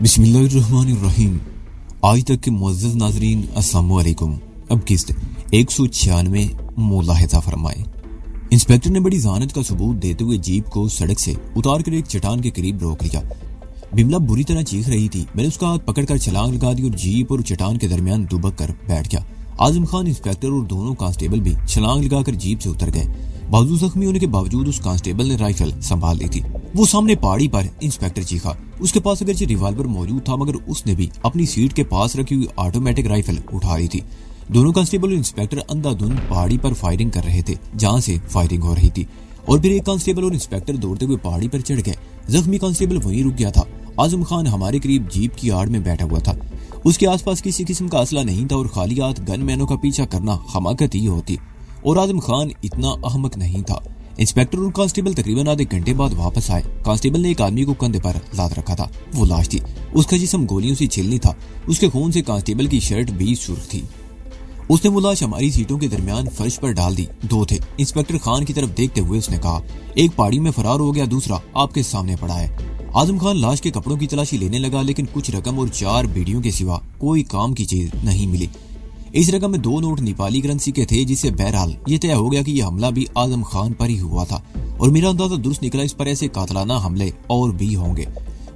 बिस्मिल्लाहिर्रहमानिर्रहीम। आज तक के मुअज़्ज़ज़ नाज़रीन अस्सलामु अलैकुम। अब किस्त 196 मुलाहिज़ा फरमाए। इंस्पेक्टर ने बड़ी ज़हानत का सबूत देते हुए जीप को सड़क से उतार कर एक चट्टान के करीब रोक लिया। बिमला बुरी तरह चीख रही थी। मैंने उसका हाथ पकड़कर छलांग लगा दी और जीप और चट्टान के दरमियान दुबक कर बैठ गया। आजम खान, इंस्पेक्टर और दोनों कांस्टेबल भी छलांग लगाकर जीप से उतर गए। बाजू जख्मी होने के बावजूद उस कांस्टेबल ने राइफल संभाल ली थी। वो सामने पहाड़ी पर इंस्पेक्टर चीखा। उसके पास अगरचे रिवॉल्वर मौजूद था, मगर उसने भी अपनी सीट के पास रखी हुई ऑटोमेटिक राइफल उठा ली थी। दोनों कांस्टेबल और इंस्पेक्टर अंधाधुंध पहाड़ी पर फायरिंग कर रहे थे जहां से फायरिंग हो रही थी, और फिर एक कांस्टेबल और इंस्पेक्टर दौड़ते हुए पहाड़ी पर चढ़ गए। जख्मी कांस्टेबल वहीं रुक गया था। आजम खान हमारे करीब जीप की आड़ में बैठा हुआ था। उसके आसपास किसी किस्म का असला नहीं था और खाली हाथ गनमैनों का पीछा करना हमाकत ही होती, और आजम खान इतना अहमक नहीं था। इंस्पेक्टर और कांस्टेबल तकरीबन आधे घंटे बाद वापस आए। कांस्टेबल ने एक आदमी को कंधे पर लाद रखा था। वो लाश थी। उसका जिस्म गोलियों से छिलनी था। उसके खून से कांस्टेबल की शर्ट भी सुर्ख थी। उसने वो लाश हमारी सीटों के दरमियान फर्श पर डाल दी। दो थे। इंस्पेक्टर खान की तरफ देखते हुए उसने कहा, एक पहाड़ी में फरार हो गया, दूसरा आपके सामने पड़ा है। आजम खान लाश के कपड़ों की तलाशी लेने लगा, लेकिन कुछ रकम और 4 बीड़ियों के सिवा कोई काम की चीज नहीं मिली। इस रकम में 2 नोट नेपाली करेंसी के थे, जिससे बहरहाल ये तय हो गया कि यह हमला भी आजम खान पर ही हुआ था, और मेरा अंदाजा दुरुस्त निकला। इस पर ऐसे कातलाना हमले और भी होंगे,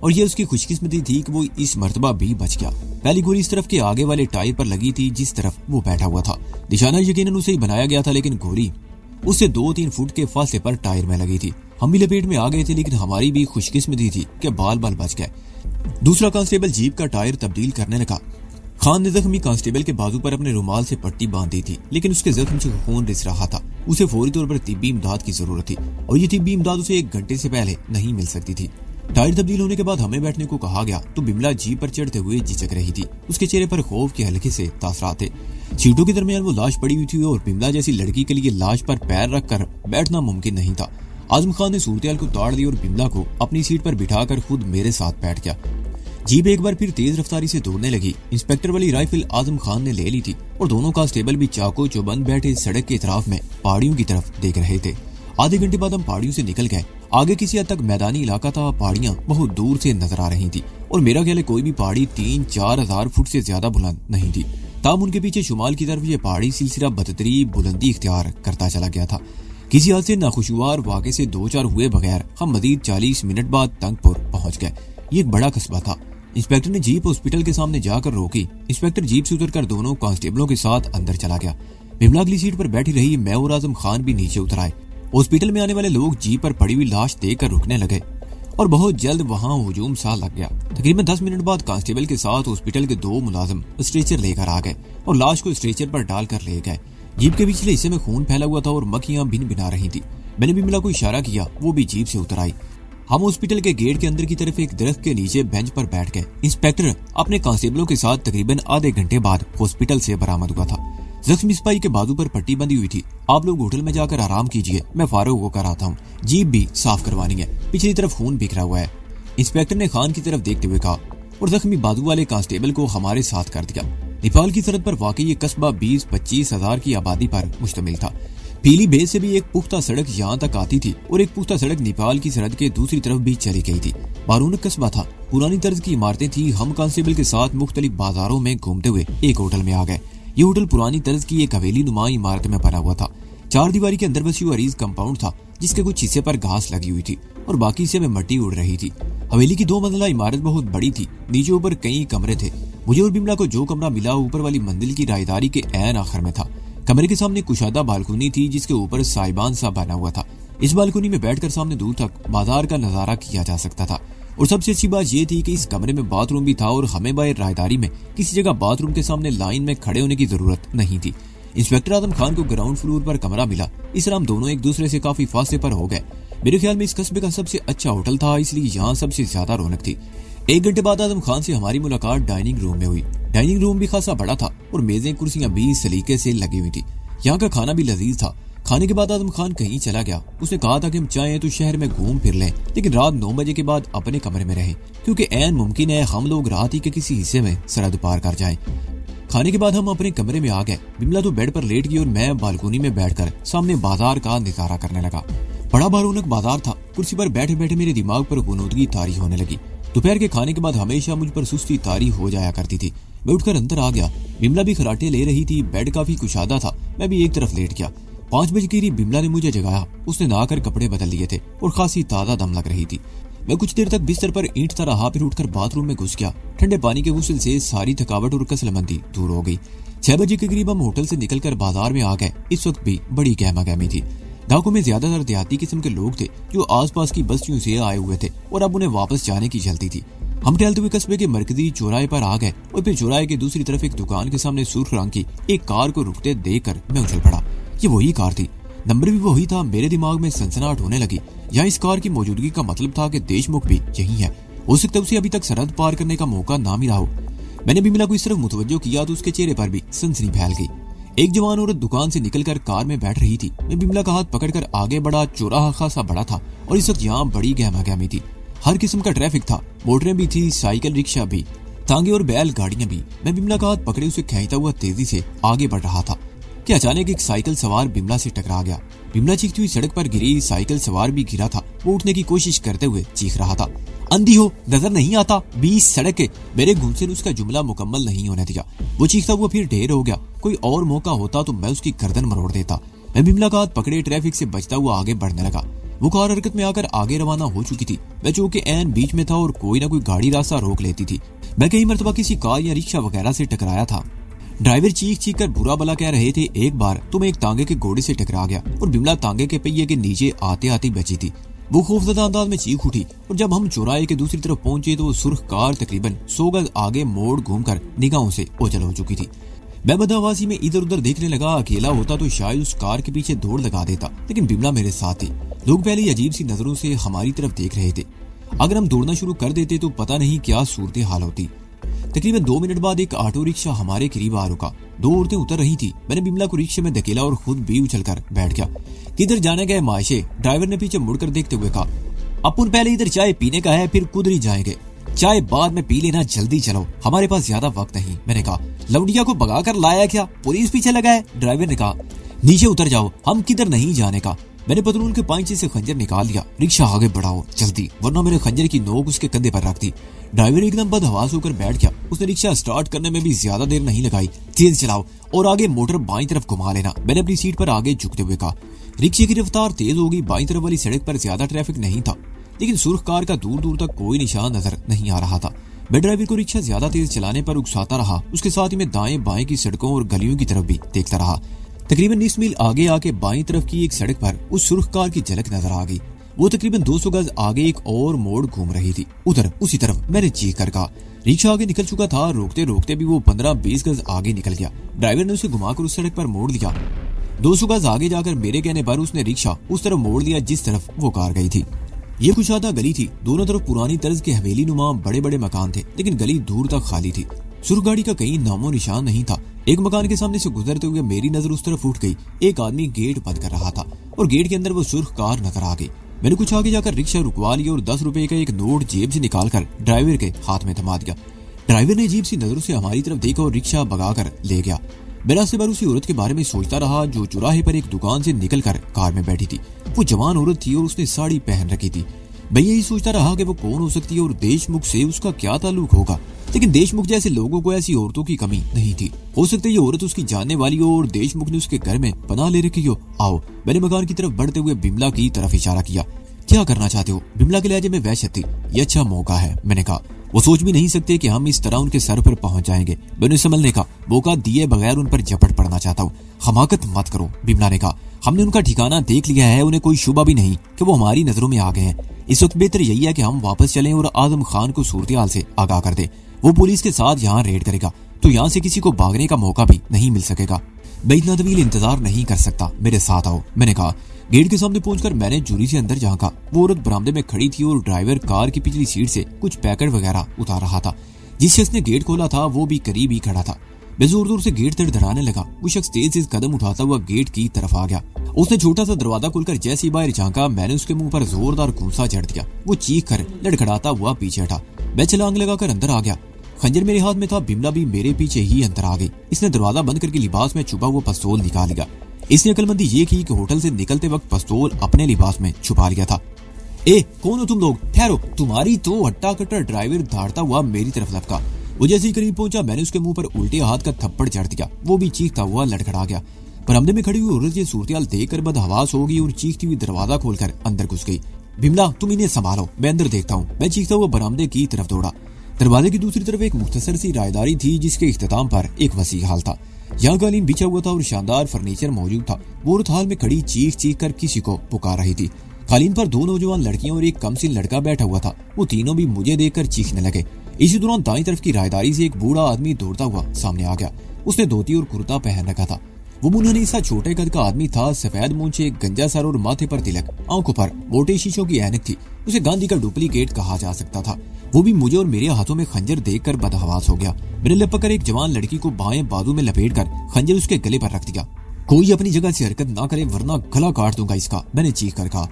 और ये उसकी खुशकिस्मती थी कि वो इस मर्तबा भी बच गया। पहली गोली इस तरफ के आगे वाले टायर पर लगी थी जिस तरफ वो बैठा हुआ था। निशाना यकीनन उसे ही बनाया गया था, लेकिन गोली उससे 2-3 फुट के फासले पर टायर में लगी थी। हम भी लपेट में आ गए थे, लेकिन हमारी भी खुशकिस्मती थी कि बाल बाल बच गए। दूसरा कांस्टेबल जीप का टायर तब्दील करने लगा। खान ने जख्मी कांस्टेबल के बाजू पर अपने रुमाल से पट्टी बांधी थी, लेकिन उसके जख्म से खून रिस रहा था। उसे फौरी तौर पर तिब्बी इमदाद की जरूरत थी, और ये तिब्बी इमदाद उसे 1 घंटे से पहले नहीं मिल सकती थी। टायर तब्दील होने के बाद हमें बैठने को कहा गया तो बिमला जीप पर चढ़ते हुए झिझक रही थी। उसके चेहरे पर खौफ के हल्के से तासरात थे। सीटों के दरमियान वो लाश पड़ी हुई थी, और बिमला जैसी लड़की के लिए लाश पर पैर रखकर बैठना मुमकिन नहीं था। आजम खान ने सूरत-ए-हाल को ताड़ दी और बिमला को अपनी सीट पर बिठाकर खुद मेरे साथ बैठ गया। जीप एक बार फिर तेज रफ्तारी से दौड़ने लगी। इंस्पेक्टर वाली राइफल आजम खान ने ले ली थी, और दोनों कांस्टेबल भी चाको चौबंद बैठे सड़क के इतराफ में पहाड़ियों की तरफ देख रहे थे। आधे घंटे बाद हम पहाड़ियों से निकल गए। आगे किसी हद तक मैदानी इलाका था। पहाड़ियां बहुत दूर से नजर आ रही थी, और मेरा ख्याल है कोई भी पहाड़ी 3-4 हजार फुट से ज्यादा बुलंद नहीं थी। ताब उनके पीछे शुमाल की तरफ ये पहाड़ी सिलसिला बदतरीन बुलंदी इख्तियार करता चला गया था। किसी हाथ से नाखुशगवार वाक़े से 2-4 हुए बगैर हम मजीद 40 मिनट बाद तंगपुर पहुंच गए। ये एक बड़ा कस्बा था। इंस्पेक्टर ने जीप हॉस्पिटल के सामने जाकर रोकी। इंस्पेक्टर जीप से उतरकर दोनों कांस्टेबलों के साथ अंदर चला गया। बिमला अगली सीट पर बैठी रही। मैं और आजम खान भी नीचे उतर आए। हॉस्पिटल में आने वाले लोग जीप पर पड़ी हुई लाश देखकर रुकने लगे, और बहुत जल्द वहां हुजूम सा लग गया। तकरीबन 10 मिनट बाद कांस्टेबल के साथ हॉस्पिटल के 2 मुलाजिम स्ट्रेचर लेकर आ गए और लाश को स्ट्रेचर पर डालकर ले गए। जीप के पिछले हिस्से में खून फैला हुआ था और मक्खियां भिन भिना रही थी। मैंने बिमला को इशारा किया, वो भी जीप से उतर आई। हम हॉस्पिटल के गेट के अंदर की तरफ एक दरख्त के नीचे बेंच पर बैठ गए। इंस्पेक्टर अपने कांस्टेबलों के साथ तकरीबन आधे घंटे बाद हॉस्पिटल से बरामद हुआ था। जख्मी सिपाही के बाजू पर पट्टी बंधी हुई थी। आप लोग होटल में जाकर आराम कीजिए, मैं फारूक होकर आता हूँ। जीप भी साफ करवानी है, पिछली तरफ खून बिखरा हुआ है, इंस्पेक्टर ने खान की तरफ देखते हुए कहा, और जख्मी बाजू वाले कांस्टेबल को हमारे साथ कर दिया। नेपाल की सरहद पर वाकई ये कस्बा 20-25 हजार की आबादी पर मुश्तमिल था। पीलीभीत से भी एक पुख्ता सड़क यहाँ तक आती थी, और एक पुख्ता सड़क नेपाल की सरहद के दूसरी तरफ भी चली गई थी। बारूनक कस्बा था। पुरानी तर्ज की इमारतें थी। हम कांस्टेबल के साथ मुख्तलिफ बाजारों में घूमते हुए एक होटल में आ गए। ये होटल पुरानी तर्ज की एक हवेली नुमा इमारत में बना हुआ था। 4 दीवारी के अंदर बसी हुई अरीज कंपाउंड था, जिसके कुछ हिस्से पर घास लगी हुई थी और बाकी हिस्से में मिट्टी उड़ रही थी। हवेली की 2 मंजिला इमारत बहुत बड़ी थी। नीचे ऊपर कई कमरे थे। मुझे और बिमला को जो कमरा मिला ऊपर वाली मंजिल की रायदारी के ऐन आखिर में था। कमरे के सामने कुशादा बालकनी थी, जिसके ऊपर साइबान सा बना हुआ था। इस बालकनी में बैठकर सामने दूर तक बाजार का नजारा किया जा सकता था, और सबसे अच्छी बात यह थी कि इस कमरे में बाथरूम भी था, और हमें बाहर रायदारी में किसी जगह बाथरूम के सामने लाइन में खड़े होने की जरूरत नहीं थी। इंस्पेक्टर आजम खान को ग्राउंड फ्लोर पर कमरा मिला। इस तरह हम दोनों एक दूसरे से काफी फासले पर हो गए। मेरे ख्याल में इस कस्बे का सबसे अच्छा होटल था, इसलिए यहाँ सबसे ज्यादा रौनक थी। 1 घंटे बाद आजम खान से हमारी मुलाकात डाइनिंग रूम में हुई। डाइनिंग रूम भी खासा बड़ा था, और मेजें कुर्सियां भी सलीके से लगी हुई थी। यहाँ का खाना भी लजीज था। खाने के बाद आजम खान कहीं चला गया। उसने कहा था कि हम चाहें तो शहर में घूम फिर लें, लेकिन रात 9 बजे के बाद अपने कमरे में रहें, क्योंकि ऐन मुमकिन है हम लोग रात ही के किसी हिस्से में सरहद पार कर जाएं। खाने के बाद हम अपने कमरे में आ गए। बिमला तो बेड पर लेट गई और मैं बालकनी में बैठकर सामने बाजार का नजारा करने लगा। बड़ा बारूनक बाजार था। कुर्सी पर बैठे बैठे मेरे दिमाग पर गुनूदगी तारी होने लगी। दोपहर के खाने के बाद हमेशा मुझ पर सुस्ती तारी हो जाया करती थी। मैं उठकर अंदर आ गया। बिमला भी खराटे ले रही थी। बेड काफी कुशादा था। मैं भी एक तरफ लेट गया। 5 बजे की बिमला ने मुझे जगाया। उसने नहाकर कपड़े बदल लिए थे और खासी ताजा दम लग रही थी। मैं कुछ देर तक बिस्तर पर ईंटता रहा, फिर उठकर बाथरूम में घुस गया। ठंडे पानी के गुस्ल से सारी थकावट और कसलमंदी दूर हो गई। 6 बजे के करीब हम होटल से निकलकर बाजार में आ गए। इस वक्त भी बड़ी गहमा गहमी थी। ढाकों में ज्यादातर देहाती किस्म के लोग थे जो आसपास की बस्तियों से आए हुए थे और अब उन्हें वापस जाने की जल्दी थी। हम टहलते हुए कस्बे के मरकजी चौराहे पर आ गए और फिर चौराहे के दूसरी तरफ एक दुकान के सामने सुर्ख रंग की एक कार को रुकते देखकर मैं उछल पड़ा। ये वही कार थी। नंबर भी वही था। मेरे दिमाग में सनसनाहट होने लगी। यहाँ इस कार की मौजूदगी का मतलब था कि देशमुख भी यही है। हो सकता है उसे अभी तक सरहद पार करने का मौका ना मिला हो। मैंने बिमला को इस तरफ मुतवज्जो किया तो उसके चेहरे पर भी सनसनी फैल गई। एक जवान औरत दुकान से निकलकर कार में बैठ रही थी। मैं बिमला का हाथ पकड़कर आगे बढ़ा। चौराहा खासा बड़ा था और इस वक्त यहाँ बड़ी गहमा गहमी थी। हर किस्म का ट्रैफिक था। मोटरें भी थी, साइकिल, रिक्शा भी, तांगे और बैल गाड़ियां भी। मैं बिमला का हाथ पकड़े उसे खींचता हुआ तेजी से आगे बढ़ रहा था कि अचानक एक साइकिल सवार बिमला से टकरा गया। बिमला चीखती हुई सड़क पर गिरी। साइकिल सवार भी गिरा था। वो उठने की कोशिश करते हुए चीख रहा था, अंधी हो, नजर नहीं आता, 20 सड़क है। मेरे गुस्से ने उसका जुमला मुकम्मल नहीं होने दिया। वो चीखता हुआ फिर ढेर हो गया। कोई और मौका होता तो मैं उसकी गर्दन मरोड़ देता। मैं बिमला का हाथ पकड़े ट्रैफिक से बचता हुआ आगे बढ़ने लगा। वो कार हरकत में आकर आगे रवाना हो चुकी थी। मैं चौक के ऐन बीच में था और कोई ना कोई गाड़ी रास्ता रोक लेती थी। मैं कई मरतबा किसी कार या रिक्शा वगैरह से टकराया था। ड्राइवर चीख चीख कर बुरा भला कह रहे थे। एक बार तो मैं एक तांगे के घोड़े से टकरा गया और बिमला तांगे के पहिए के नीचे आते आते बची थी। वो खौफजदा अंदाज में चीख उठी और जब हम चौराहे के दूसरी तरफ पहुंचे तो वो सुर्ख कार तकरीबन 100 गज आगे मोड़ घूमकर निगाहों से ओझल हो चुकी थी। मैं बदहवासी में इधर उधर देखने लगा। अकेला होता तो शायद उस कार के पीछे दौड़ लगा देता, लेकिन बिमला मेरे साथ थी। लोग पहले ही अजीब सी नजरों से हमारी तरफ देख रहे थे। अगर हम दौड़ना शुरू कर देते तो पता नहीं क्या सूरत हाल होती। तकरीबन 2 मिनट बाद एक ऑटो रिक्शा हमारे करीब आ रुका। 2 औरतें उतर रही थी। मैंने बिमला को रिक्शे में धकेला और खुद भी उछलकर बैठ गया। किधर जाने गए माशे? ड्राइवर ने पीछे मुड़कर देखते हुए कहा, अपन पहले इधर चाय पीने का है, फिर कुदर ही जाएंगे। चाय बाद में पी लेना, जल्दी चलो, हमारे पास ज्यादा वक्त नहीं। मैंने कहा, लौंडिया को भगा कर लाया क्या? पुलिस पीछे लगा है? ड्राइवर ने कहा, नीचे उतर जाओ, हम किधर नहीं जाने का। मैंने पतलून के पांचे से खंजर निकाल लिया। रिक्शा आगे बढ़ाओ जल्दी, वरना मेरे खंजर की नोक उसके कंधे पर रख दी। ड्राइवर एकदम बदहवास होकर बैठ गया। उसने रिक्शा स्टार्ट करने में भी ज्यादा देर नहीं लगाई। तेज चलाओ और आगे मोटर बाईं तरफ घुमा लेना। मैंने अपनी सीट पर आगे झुकते हुए कहा। रिक्शे की रफ्तार तेज होगी। बाईं तरफ वाली सड़क पर ज्यादा ट्रैफिक नहीं था, लेकिन सुर्ख कार का दूर दूर तक कोई निशान नजर नहीं आ रहा था। मैं ड्राइवर को रिक्शा ज्यादा तेज चलाने पर उकसाता रहा। उसके साथ ही मैं दाएं बाएं की सड़कों और गलियों की तरफ भी देखता रहा। तकरीबन 20 मील आगे आके बाईं तरफ की एक सड़क पर उस सुर्ख कार की झलक नजर आ गई। वो तकरीबन 200 गज आगे एक और मोड़ घूम रही थी। उधर उसी तरफ। मैंने चीख कर कहा। रिक्शा आगे निकल चुका था। रोकते रोकते भी वो 15-20 गज आगे निकल गया। ड्राइवर ने उसे घुमाकर उस सड़क पर मोड़ दिया। 200 गज आगे जाकर मेरे कहने पर उसने रिक्शा उस तरफ मोड़ दिया जिस तरफ वो कार गई थी। ये कुशादा गली थी। दोनों तरफ पुरानी तर्ज के हवेली नुमा बड़े बड़े मकान थे, लेकिन गली दूर तक खाली थी। सुर्ख गाड़ी का कहीं नामो निशान नहीं था। एक मकान के सामने से गुजरते हुए मेरी नजर उस तरफ उठ गई। एक आदमी गेट बंद कर रहा था और गेट के अंदर वो सुर्ख कार नजर आ गई। मैंने कुछ आगे जाकर रिक्शा रुकवा लिया और 10 रुपए का एक नोट जेब से निकालकर ड्राइवर के हाथ में थमा दिया। ड्राइवर ने अजीब सी नजरों से हमारी तरफ देखा और रिक्शा भगाकर ले गया। मैं रास्ते भर उसी औरत के बारे में सोचता रहा जो चौराहे पर एक दुकान से निकलकर कार में बैठी थी। वो जवान औरत थी और उसने साड़ी पहन रखी थी। मैं यही सोचता रहा कि वो कौन हो सकती है और देशमुख से उसका क्या ताल्लुक होगा, लेकिन देशमुख जैसे लोगों को ऐसी औरतों की कमी नहीं थी। हो सकता है ये औरत उसकी जानने वाली हो और देशमुख ने उसके घर में पनाह ले रखी हो। आओ, मैंने मकान की तरफ बढ़ते हुए बिमला की तरफ इशारा किया। क्या करना चाहते हो? बिमला के लहजे में वहशत थी। ये अच्छा मौका है, मैंने कहा। वो सोच भी नहीं सकते कि हम इस तरह उनके सर पर पहुंच जाएंगे। मैंने संभलने का मौका दिए बगैर उन पर झपट पड़ना चाहता हूँ। हमाकत मत करो, बिमला ने कहा। हमने उनका ठिकाना देख लिया है। उन्हें कोई शुबा भी नहीं कि वो हमारी नजरों में आ गए हैं। इस वक्त बेहतर यही है कि हम वापस चलें और आजम खान को सूरत हाल से आगाह कर दे। वो पुलिस के साथ यहाँ रेड करेगा तो यहाँ से किसी को भागने का मौका भी नहीं मिल सकेगा। मैं इतना तवील इंतजार नहीं कर सकता, मेरे साथ आओ, मैंने कहा। गेट के सामने पहुंचकर मैंने चोरी से अंदर झांका। वो औरत बरामदे में खड़ी थी और ड्राइवर कार की पिछली सीट से कुछ पैकेट वगैरह उतार रहा था। जिस शख्स ने गेट खोला था वो भी करीब ही खड़ा था। मैं जोर जोर से गेट धड़धड़ाने लगा। वो शख्स तेज से कदम उठाता हुआ गेट की तरफ आ गया। उसने छोटा सा दरवाजा खोलकर जैसे ही बाहर झांका, मैंने उसके मुंह पर जोरदार घूंसा चढ़ दिया। वो चीख कर लड़खड़ाता हुआ पीछे हटा। मैं छलांग लगाकर अंदर आ गया। खंजर मेरे हाथ में था। बिमला भी मेरे पीछे ही अंदर आ गई। इसने दरवाजा बंद करके लिबास में छुपा हुआ पिस्तौल निकाल लिया। इसने अक्लमंदी ये की कि होटल से निकलते वक्त पिस्तौल अपने लिबास में छुपा लिया था। ए कौन हो तुम लोग, ठहरो। तुम्हारी तो हट्टा कट्टा। ड्राइवर दौड़ता हुआ मेरी तरफ लपका। वो जैसे ही करीब पहुंचा मैंने उसके मुंह पर उल्टे हाथ का थप्पड़ चढ़ दिया। वो भी चीखता हुआ लड़खड़ा गया। बरामदे में खड़ी हुई औरत ये सूरत देखकर बदहवास हो गई और चीखती हुई दरवाजा खोलकर अंदर घुस गई। बिमला तुम इन्हें संभालो, मैं अंदर देखता हूँ। मैं चीखता हुआ बरामदे की तरफ दौड़ा। दरवाजे की दूसरी तरफ एक मुख्तसर सी रायदारी थी जिसके इख्तिताम पर एक वसी हाल था। यहाँ कालीन बिछा हुआ था और शानदार फर्नीचर मौजूद था। वो औरत हाल में खड़ी चीख चीख कर किसी को पुकार रही थी। कालीन पर 2 नौजवान लड़कियां और एक कमसिन लड़का बैठा हुआ था। वो तीनों भी मुझे देखकर चीखने लगे। इसी दौरान दाईं तरफ की रायदारी से एक बूढ़ा आदमी दौड़ता हुआ सामने आ गया। उसने धोती और कुर्ता पहन रखा था। वो मुन्हनी सा छोटे कद का आदमी था। सफेद मूंछें, गंजा सर और माथे पर तिलक, आंखों पर मोटे शीशों की ऐनक थी। उसे गांधी का डुप्लीकेट कहा जा सकता था। वो भी मुझे और मेरे हाथों में खंजर देखकर बदहवास हो गया। मैंने लपक कर एक जवान लड़की को बाएं बाजू में लपेटकर खंजर उसके गले पर रख दिया। कोई अपनी जगह से हरकत ना करे वरना गला काट दूंगा इसका, मैंने चीख कर कहा।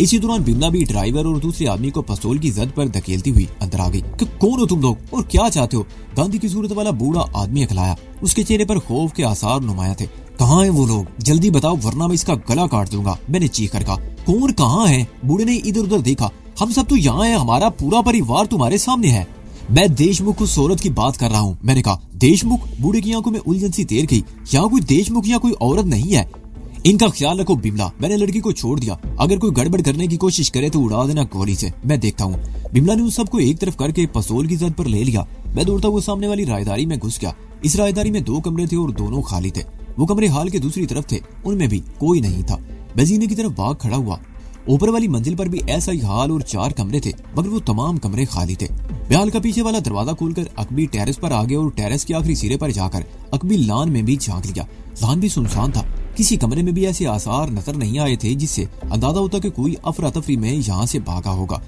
इसी दौरान बिमला भी ड्राइवर और दूसरे आदमी को पिस्तौल की जद पर धकेलती हुई अंदर आ गई। कौन हो तुम लोग और क्या चाहते हो? गांधी की सूरत वाला बूढ़ा आदमी अखलाया। उसके चेहरे पर खौफ के आसार नुमाया थे। कहाँ है वो लोग, जल्दी बताओ वरना मैं इसका गला काट दूंगा, मैंने चीख कर कहा। कौन कहाँ है? बूढ़े ने इधर उधर देखा। हम सब तो यहाँ है, हमारा पूरा परिवार तुम्हारे सामने है। मैं देशमुख उस औरत की बात कर रहा हूँ, मैंने कहा। देशमुख? बूढ़े की आंखों में उलझन सी तैर गई। यहाँ कोई देशमुख या कोई औरत नहीं है। इनका ख्याल रखो बिमला, मैंने लड़की को छोड़ दिया। अगर कोई गड़बड़ करने की कोशिश करे तो उड़ा देना गोली से, मैं देखता हूँ। बिमला ने उस सबको एक तरफ करके पिस्तौल की जद पर ले लिया। मैं दौड़ता हुआ सामने वाली रायदारी में घुस गया। इस रायदारी में 2 कमरे थे और दोनों खाली थे। वो कमरे हाल के दूसरी तरफ थे, उनमें भी कोई नहीं था। मैं जीने की तरफ भाग खड़ा हुआ। ऊपर वाली मंजिल पर भी ऐसा ही हाल और 4 कमरे थे, मगर वो तमाम कमरे खाली थे। मैं हाल का पीछे वाला दरवाजा खोलकर अकबी टेरेस पर आ गया और टेरेस के आखिरी सिरे पर जाकर अकबी लान में भी झांक लिया। लान भी सुनसान था। किसी कमरे में भी ऐसे आसार नजर नहीं आए थे जिससे अंदाजा होता कि कोई अफरा तफरी में यहाँ से भागा होगा।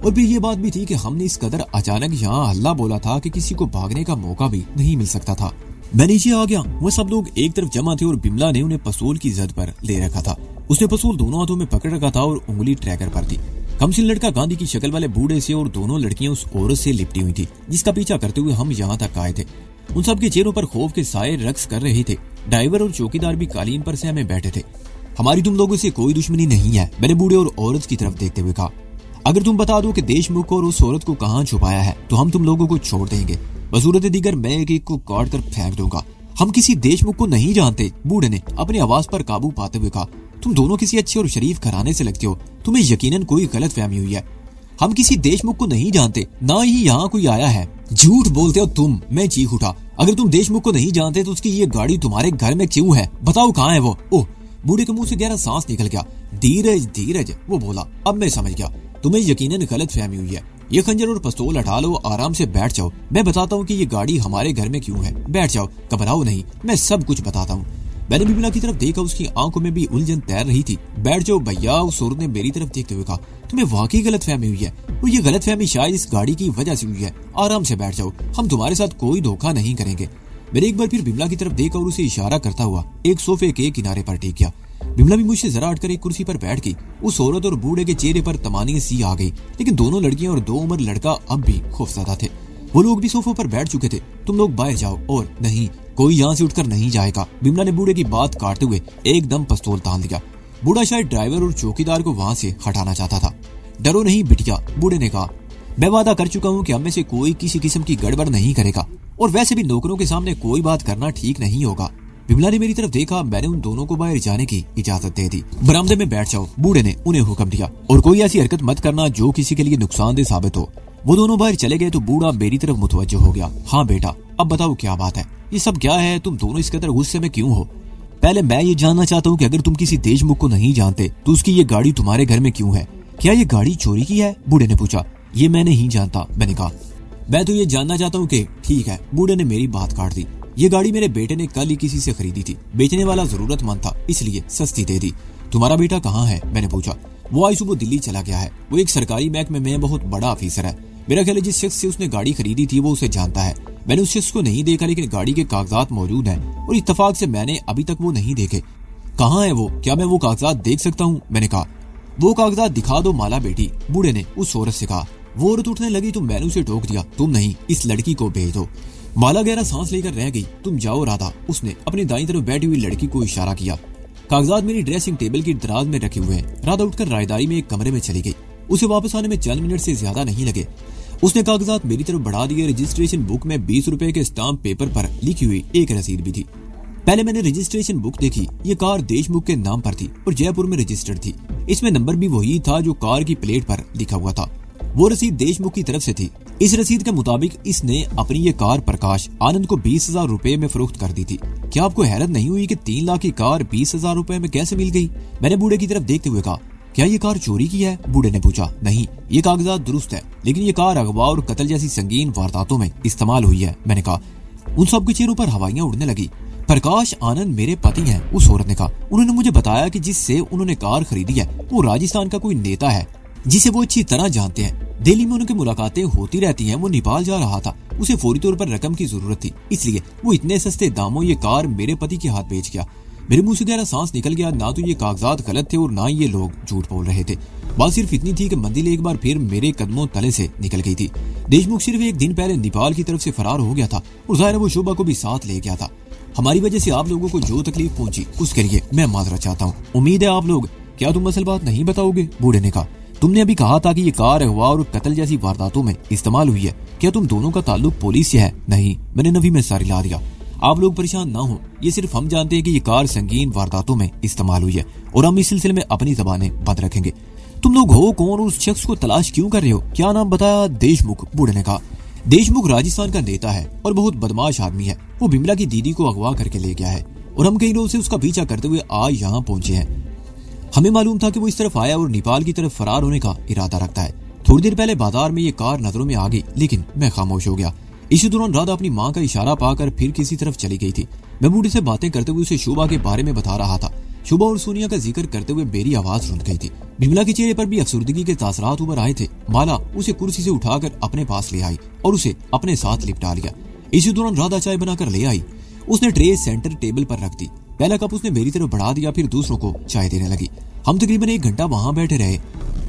और फिर ये बात भी थी कि हमने इस कदर अचानक यहाँ हल्ला बोला था कि किसी को भागने का मौका भी नहीं मिल सकता था। मैं नीचे आ गया। वो सब लोग एक तरफ जमा थे और बिमला ने उन्हें पिस्तौल की जद पर ले रखा था। उसने पिस्तौल दोनों हाथों में पकड़ रखा था और उंगली ट्रैकर पर थी। कमसिन लड़का गांधी की शक्ल वाले बूढ़े से और दोनों लड़कियां उस औरत से लिपटी हुई थी जिसका पीछा करते हुए हम यहाँ तक आए थे। उन सब के चेहरों पर खौफ के साए रक्स कर रहे थे। ड्राइवर और चौकीदार भी कालीन पर सहमे बैठे थे। हमारी तुम लोगों से कोई दुश्मनी नहीं है, मैंने बूढ़े और औरत की तरफ देखते हुए कहा। अगर तुम बता दो कि देशमुख और उस औरत को कहाँ छुपाया है तो हम तुम लोगों को छोड़ देंगे। बसूरत दीगर मैं एक को काट कर फेंक दूंगा। हम किसी देशमुख को नहीं जानते, बूढ़े ने अपनी आवाज पर काबू पाते हुए कहा। तुम दोनों किसी अच्छे और शरीफ घराने से लगते हो, तुम्हें यकीनन कोई गलत फहमी हुई है। हम किसी देशमुख को नहीं जानते, ना ही यहाँ कोई आया है। झूठ बोलते हो तुम, मैं चीख उठा। अगर तुम देशमुख को नहीं जानते तो उसकी ये गाड़ी तुम्हारे घर में क्यों है? बताओ कहाँ है वो? ओह, बूढ़े के मुंह से गहरा सांस निकल गया। धीरज धीरज, वो बोला। अब मैं समझ गया, तुम्हें यकीनन गलत फहमी हुई है। ये खंजर और पिस्तौल हटा लो, आराम से बैठ जाओ। मैं बताता हूँ कि ये गाड़ी हमारे घर में क्यों है। बैठ जाओ, घबराओ नहीं, मैं सब कुछ बताता हूँ। मैंने बिमला की तरफ देखा, उसकी आंखों में भी उलझन तैर रही थी। बैठ जाओ भैया, उस औरत ने मेरी तरफ देखते हुए कहा। तुम्हें वाकई गलत फहमी हुई है और ये गलत फहमी शायद इस गाड़ी की वजह से हुई है। आराम से बैठ जाओ, हम तुम्हारे साथ कोई धोखा नहीं करेंगे। मैंने एक बार फिर बिमला की तरफ देखा और उसे इशारा करता हुआ एक सोफे के किनारे पर टेक गया। बिमला भी मुझसे जरा हटकर एक कुर्सी पर बैठ गई। उस औरत और बूढ़े के चेहरे पर तमानी सी आ गई, लेकिन दोनों लड़कियां और 2 उम्र लड़का अब भी खौफजदा थे। वो लोग भी सोफों पर बैठ चुके थे। तुम लोग बाहर जाओ और नहीं, कोई यहाँ से उठकर नहीं जाएगा। बिमला ने बूढ़े की बात काटते हुए एकदम पिस्तौल तान दिया। बूढ़ा शायद ड्राइवर और चौकीदार को वहां से हटाना चाहता था। डरो नहीं बिटिया, बूढ़े ने कहा। मैं वादा कर चुका हूँ कि हम में से कोई किसी किस्म की गड़बड़ नहीं करेगा और वैसे भी नौकरों के सामने कोई बात करना ठीक नहीं होगा। बिमला ने मेरी तरफ देखा। मैंने उन दोनों को बाहर जाने की इजाजत दे दी। बरामदे में बैठ जाओ, बूढ़े ने उन्हें हुक्म दिया, और कोई ऐसी हरकत मत करना जो किसी के लिए नुकसानदेह साबित हो। वो दोनों बाहर चले गए तो बूढ़ा मेरी तरफ मुतवज्जो हो गया। हाँ बेटा, अब बताओ क्या बात है, ये सब क्या है? तुम दोनों इस कदर गुस्से में क्यों हो? पहले मैं ये जानना चाहता हूँ कि अगर तुम किसी देशमुख को नहीं जानते तो उसकी ये गाड़ी तुम्हारे घर में क्यों है? क्या ये गाड़ी चोरी की है? बूढ़े ने पूछा। ये मैं नहीं जानता, मैंने कहा। मैं तो ये जानना चाहता हूँ कि ठीक है, बूढ़े ने मेरी बात काट दी। ये गाड़ी मेरे बेटे ने कल ही किसी से खरीदी थी। बेचने वाला जरूरतमंद था, इसलिए सस्ती दे दी। तुम्हारा बेटा कहाँ है? मैंने पूछा। वो आज सुबह दिल्ली चला गया है। वो एक सरकारी महकमे में बहुत बड़ा ऑफिसर है। मेरा ख्याल है जिस शख्स से उसने गाड़ी खरीदी थी वो उसे जानता है। मैंने उस शख्स को नहीं देखा, लेकिन गाड़ी के कागजात मौजूद हैं और इत्तेफाक से मैंने अभी तक वो नहीं देखे। कहाँ है वो? क्या मैं वो कागजात देख सकता हूँ? मैंने कहा। वो कागजात दिखा दो माला बेटी, बूढ़े ने उस औरत से कहा। वो औरत उठने लगी तो मैंने उसे टोक दिया। तुम नहीं, इस लड़की को भेज दो। माला गहरा सांस लेकर रह गई। तुम जाओ राधा, उसने अपनी दाईं तरफ बैठी हुई लड़की को इशारा किया। कागजात मेरी ड्रेसिंग टेबल की दराज में रखे हुए हैं। राधा उठकर रायदारी में एक कमरे में चली गई। उसे वापस आने में चंद मिनट से ज्यादा नहीं लगे। उसने कागजात मेरी तरफ बढ़ा दिए। रजिस्ट्रेशन बुक में 20 रुपए के स्टाम्प पेपर पर लिखी हुई एक रसीद भी थी। पहले मैंने रजिस्ट्रेशन बुक देखी। ये कार देशमुख के नाम पर थी और जयपुर में रजिस्टर्ड थी। इसमें नंबर भी वही था जो कार की प्लेट पर लिखा हुआ था। वो रसीद देशमुख की तरफ से थी। इस रसीद के मुताबिक इसने अपनी ये कार प्रकाश आनंद को 20,000 रुपए में फरोख्त कर दी थी। क्या आपको हैरत नहीं हुई कि 3 लाख की कार 20,000 रुपए में कैसे मिल गई? मैंने बूढ़े की तरफ देखते हुए कहा, क्या ये कार चोरी की है? बूढ़े ने पूछा। नहीं, ये कागजात दुरुस्त है, लेकिन ये कार अगवा और कत्ल जैसी संगीन वारदातों में इस्तेमाल हुई है। मैंने कहा। उन सब के चेहरों पर हवाइयां उड़ने लगी। प्रकाश आनंद मेरे पति हैं, उस औरत ने कहा। उन्होंने मुझे बताया कि जिससे उन्होंने कार खरीदी है वो राजस्थान का कोई नेता है जिसे वो अच्छी तरह जानते हैं। दिल्ली में उनकी मुलाकातें होती रहती हैं। वो नेपाल जा रहा था, उसे फौरी तौर पर रकम की जरूरत थी, इसलिए वो इतने सस्ते दामों ये कार मेरे पति के हाथ बेच गया। मेरे मुंह से गहरा सांस निकल गया। ना तो ये कागजात गलत थे और ना ये लोग झूठ बोल रहे थे। बात सिर्फ इतनी थी कि मंदिर एक बार फिर मेरे कदमों तले से निकल गई थी। देशमुख सिर्फ एक दिन पहले नेपाल की तरफ से फरार हो गया था और जाहिर वो शोभा को भी साथ ले गया था। हमारी वजह से आप लोगों को जो तकलीफ पहुंची उसके लिए मैं माजरत चाहता हूँ। उम्मीद है आप लोग, क्या तुम असल बात नहीं बताओगे? बूढ़े ने कहा। तुमने अभी कहा था कि ये कार अगवा और कत्ल जैसी वारदातों में इस्तेमाल हुई है। क्या तुम दोनों का ताल्लुक पुलिस से है? नहीं, मैंने नवी में सारी ला दिया। आप लोग परेशान ना हो, ये सिर्फ हम जानते हैं कि ये कार संगीन वारदातों में इस्तेमाल हुई है और हम इस सिलसिले में अपनी जबानें बंद रखेंगे। तुम लोग हो कौन और उस शख्स को तलाश क्यों कर रहे हो? क्या नाम बताया? देशमुख, बूढ़े ने कहा। देशमुख राजस्थान का नेता है और बहुत बदमाश आदमी है। वो बिमला की दीदी को अगवा करके ले गया है और हम कई रोज से उसका पीछा करते हुए आज यहाँ पहुंचे हैं। हमें मालूम था कि वो इस तरफ आया और नेपाल की तरफ फरार होने का इरादा रखता है। थोड़ी देर पहले बाजार में ये कार नजरों में आ गई, लेकिन मैं खामोश हो गया। इसी दौरान राधा अपनी माँ का इशारा पाकर फिर किसी तरफ चली गई थी। मैं बूढ़े से बातें करते हुए उसे शोभा के बारे में बता रहा था। शोभा और सोनिया का जिक्र करते हुए मेरी आवाज रुक गई थी। बिमला के चेहरे पर भी अफसुर्दगी के तासरात उभर आए थे। माला उसे कुर्सी से उठाकर अपने पास ले आई और उसे अपने साथ लिपटा लिया। इसी दौरान राधा चाय बनाकर ले आई। उसने ट्रे सेंटर टेबल पर रख दी। पहला कप उसने मेरी तरफ बढ़ा दिया, फिर दूसरों को चाय देने लगी। हम तकरीबन 1 घंटा वहां बैठे रहे।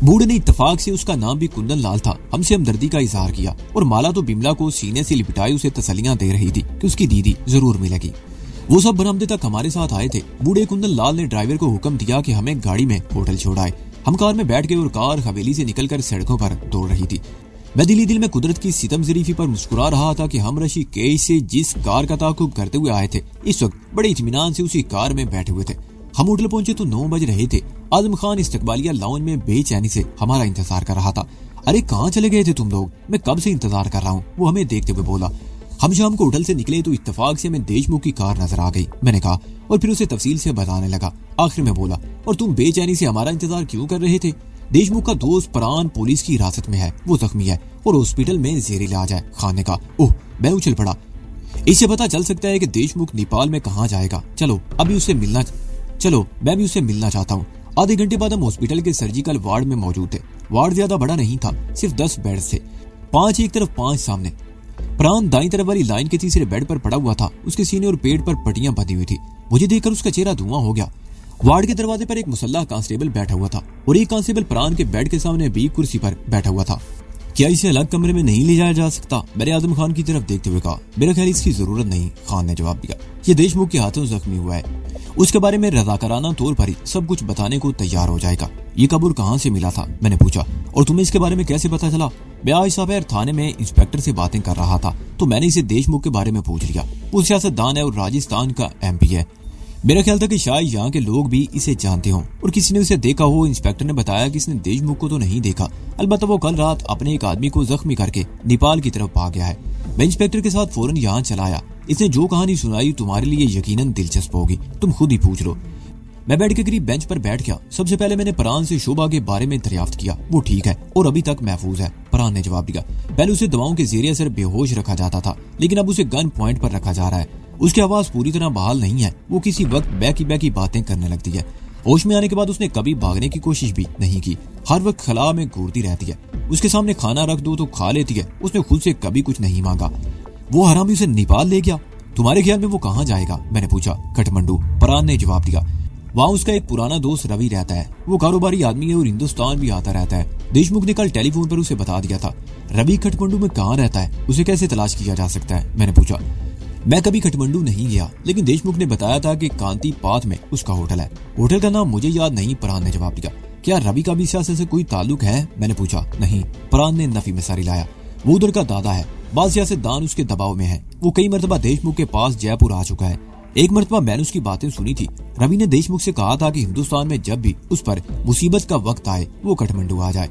बूढ़े ने इत्तेफाक से, उसका नाम भी कुंदन लाल था, हमसे हमदर्दी का इजहार किया और माला तो बिमला को सीने से लिपटाई उसे तसल्लियां दे रही थी कि उसकी दीदी जरूर मिलेगी। वो सब बरामदे तक हमारे साथ आए थे। बूढ़े कुंदन लाल ने ड्राइवर को हुक्म दिया कि हमें गाड़ी में होटल छोड़ाए। हम कार में बैठ गए और कार हवेली से निकलकर सड़कों पर दौड़ रही थी। मैं दिली दिल में कुदरत की सितम ज़रीफी पर मुस्कुरा रहा था कि हम ऋषिकेश से जिस कार का ताकुब करते हुए आए थे, इस वक्त बड़े इत्मीनान से उसी कार में बैठे हुए थे। हम होटल पहुंचे तो 9 बज रहे थे। आजम खान इस्तकबालिया लाउंज में बेचैनी से हमारा इंतजार कर रहा था। अरे कहाँ चले गए थे तुम लोग? मैं कब से इंतजार कर रहा हूँ, वो हमें देखते हुए बोला। हम शाम को होटल से निकले तो इत्तेफाक से हमें देशमुख की कार नजर आ गई। मैंने कहा और फिर उसे तफसील से बताने लगा। आखिर में बोला, और तुम बेचैनी से हमारा इंतजार क्यों कर रहे थे? देशमुख का दोस्त परान पुलिस की हिरासत में है, वो जख्मी है और हॉस्पिटल में जेर इलाज है। खान ने कहा। ओह, मैं उछल पड़ा। इससे पता चल सकता है कि देशमुख नेपाल में कहाँ जाएगा। चलो मैं भी उससे मिलना चाहता हूँ। आधे घंटे बाद हम हॉस्पिटल के सर्जिकल वार्ड में मौजूद थे। वार्ड ज्यादा बड़ा नहीं था, सिर्फ 10 बेड थे, 5 एक तरफ 5 सामने। प्राण दाईं तरफ वाली लाइन के तीसरे बेड पर पड़ा हुआ था। उसके सीने और पेट पर पट्टियां बंधी हुई थी। मुझे देखकर उसका चेहरा धुआं हो गया। वार्ड के दरवाजे पर एक मुसल्ला कांस्टेबल बैठा हुआ था और एक कांस्टेबल प्राण के बेड के सामने भी कुर्सी पर बैठा हुआ था। क्या इसे अलग कमरे में नहीं ले जाया जा सकता? मैंने आजम खान की तरफ देखते हुए कहा। मेरा ख्याल इसकी जरूरत नहीं, खान ने जवाब दिया। ये देशमुख के हाथों जख्मी हुआ है, उसके बारे में रजाकाराना तौर पर ही सब कुछ बताने को तैयार हो जाएगा। ये कबूर कहाँ से मिला था? मैंने पूछा। और तुम्हें इसके बारे में कैसे पता चला? मैं आज सवेर थाने में इंस्पेक्टर से बातें कर रहा था तो मैंने इसे देशमुख के बारे में पूछ लिया। वो सियासतदान है और राजस्थान का MP है। मेरा ख्याल था कि शायद यहाँ के लोग भी इसे जानते हों और किसी ने उसे देखा हो। इंस्पेक्टर ने बताया कि इसने देशमुख को तो नहीं देखा, अलबत्ता वो कल रात अपने एक आदमी को जख्मी करके नेपाल की तरफ भाग गया है। मैं इंस्पेक्टर के साथ फौरन यहाँ चला आया। इसने जो कहानी सुनाई तुम्हारे लिए यकीनन दिलचस्प होगी, तुम खुद ही पूछ लो। मैं बेड के करीब बेंच पर बैठ गया। सबसे पहले मैंने परान से शोभा के बारे में दरियाफ्त किया। वो ठीक है और अभी तक महफूज है, परान ने जवाब दिया। पहले उसे दवाओं के जरिए असर बेहोश रखा जाता था, लेकिन अब उसे गन पॉइंट पर रखा जा रहा है। उसकी आवाज पूरी तरह बहाल नहीं है। वो किसी वक्त बैकी बातें करने लगती है। होश में आने के बाद उसने कभी भागने की कोशिश भी नहीं की। हर वक्त खला में घूरती रहती है। उसके सामने खाना रख दो तो खा लेती है। उसने खुद से कभी कुछ नहीं मांगा। वो हरामी उसे नेपाल ले गया। तुम्हारे ख्याल में वो कहाँ जाएगा? मैंने पूछा। काठमांडू, परान ने जवाब दिया। वहाँ उसका एक पुराना दोस्त रवि रहता है। वो कारोबारी आदमी है और हिंदुस्तान भी आता रहता है। देशमुख ने कल टेलीफोन पर उसे बता दिया था। रवि काठमांडू में कहाँ रहता है? उसे कैसे तलाश किया जा सकता है? मैंने पूछा। मैं कभी काठमांडू नहीं गया, लेकिन देशमुख ने बताया था कि कांति पाथ में उसका होटल है। होटल का नाम मुझे याद नहीं, परान ने जवाब दिया। क्या रवि का भी सियासत से कोई ताल्लुक है? मैंने पूछा। नहीं, फरहान ने नफी में सारी लाया। वो उधर का दादा है, बात सियासतदान उसके दबाव में है। वो कई मरतबा देशमुख के पास जयपुर आ चुका है। एक मरतबा मैंने उसकी बातें सुनी थी। रवि ने देशमुख से कहा था कि हिंदुस्तान में जब भी उस पर मुसीबत का वक्त आए वो काठमांडू आ जाए,